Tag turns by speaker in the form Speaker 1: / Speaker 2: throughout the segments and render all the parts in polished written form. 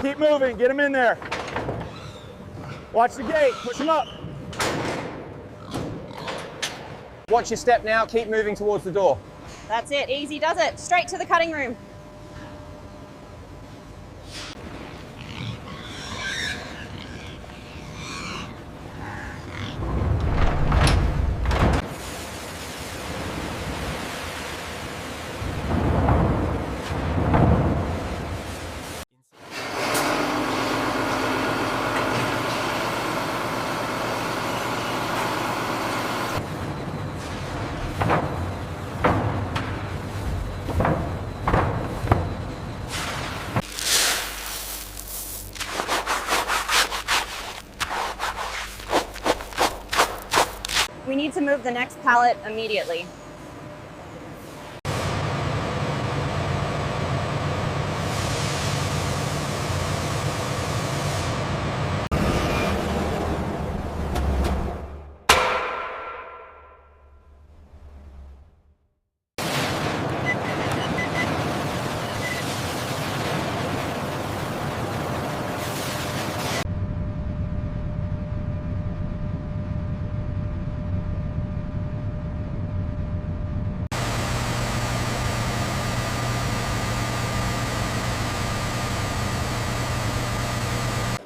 Speaker 1: keep moving, get them in there. Watch the gate, push them up. Watch your step now, keep moving towards the door.
Speaker 2: That's it, easy does it. Straight to the cutting room. We need to move the next pallet immediately.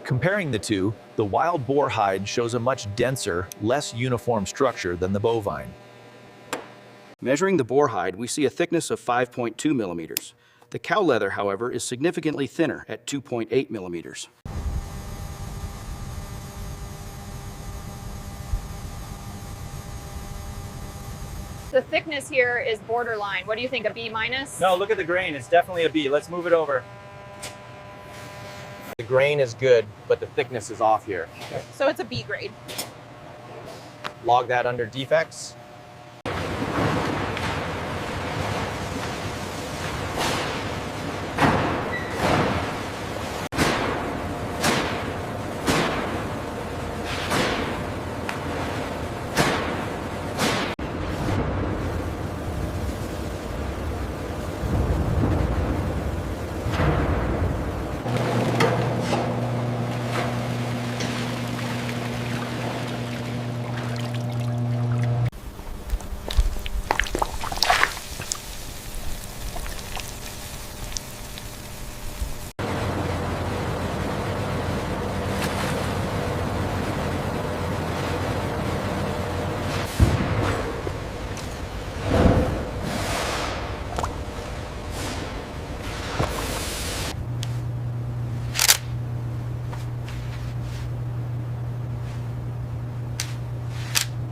Speaker 3: Comparing the two, the wild boar hide shows a much denser, less uniform structure than the bovine.
Speaker 4: Measuring the boar hide, we see a thickness of 5.2 millimeters. The cow leather, however, is significantly thinner at 2.8 millimeters.
Speaker 2: The thickness here is borderline. What do you think, a B minus?
Speaker 1: No, look at the grain, it's definitely a B. Let's move it over. The grain is good, but the thickness is off here.
Speaker 2: So it's a B grade.
Speaker 1: Log that under defects.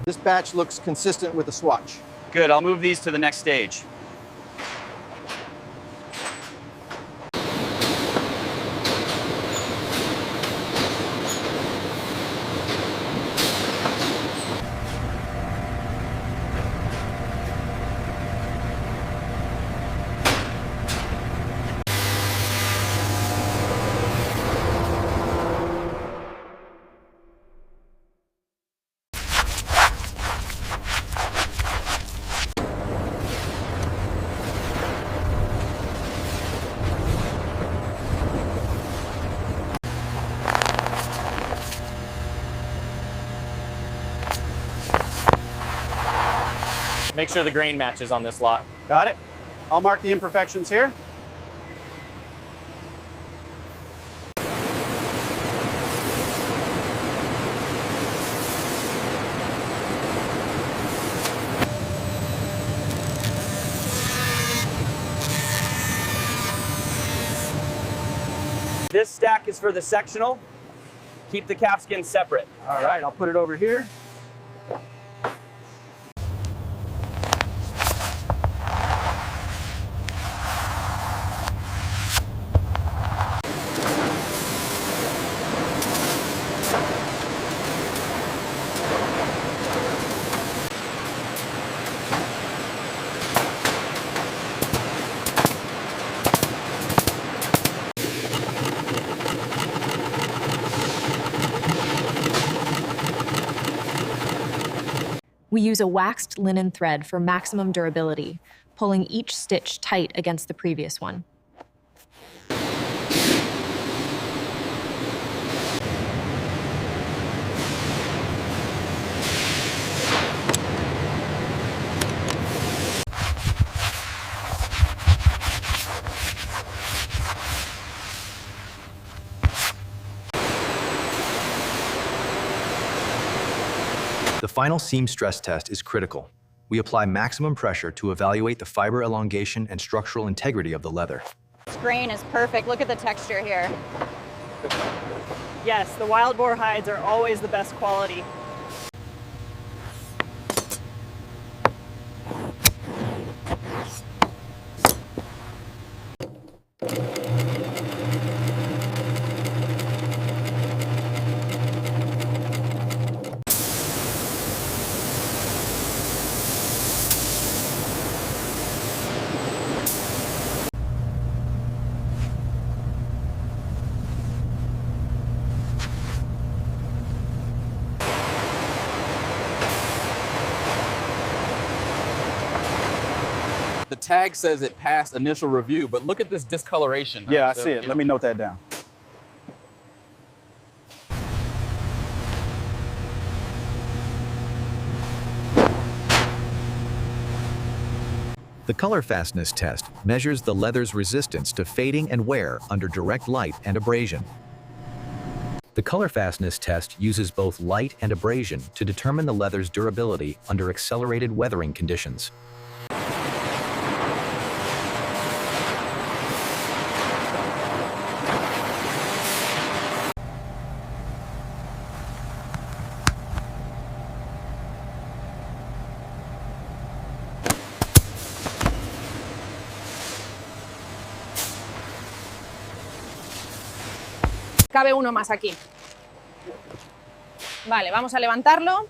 Speaker 5: This batch looks consistent with the swatch.
Speaker 1: Good, I'll move these to the next stage. Make sure the grain matches on this lot.
Speaker 4: Got it? I'll mark the imperfections here.
Speaker 1: This stack is for the sectional. Keep the calfskin separate.
Speaker 4: All right, I'll put it over here.
Speaker 6: We use a waxed linen thread for maximum durability, pulling each stitch tight against the previous one.
Speaker 3: final seam stress test is critical. We apply maximum pressure to evaluate the fiber elongation and structural integrity of the leather.
Speaker 2: This grain is perfect. Look at the texture here.
Speaker 7: Yes, the Wild Boar hides are always the best quality.
Speaker 8: The tag says it passed initial review, but look at this discoloration.
Speaker 1: Yeah, I see it. Let me note that down.
Speaker 3: The color fastness test measures the leather's resistance to fading and wear under direct light and abrasion. The color fastness test uses both light and abrasion to determine the leather's durability under accelerated weathering conditions.
Speaker 2: Cabe uno más aquí. Vale, vamos a levantarlo.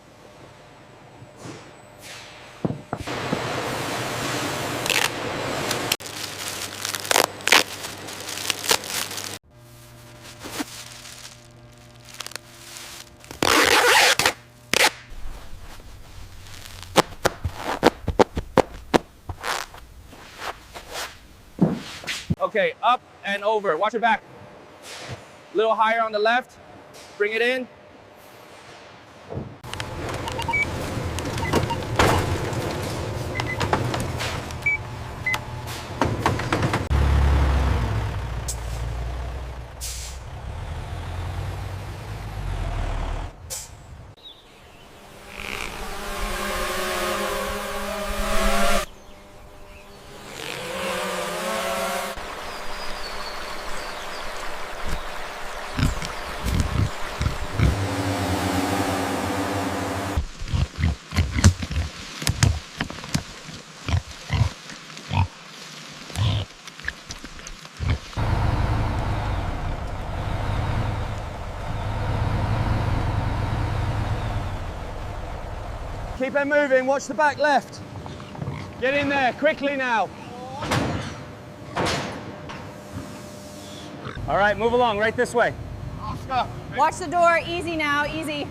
Speaker 1: Okay, up and over. Watch your back. A little higher on the left. Bring it in. Keep it moving, watch the back left. Get in there, quickly now. All right, move along, right this way.
Speaker 2: Watch the door, easy now, easy.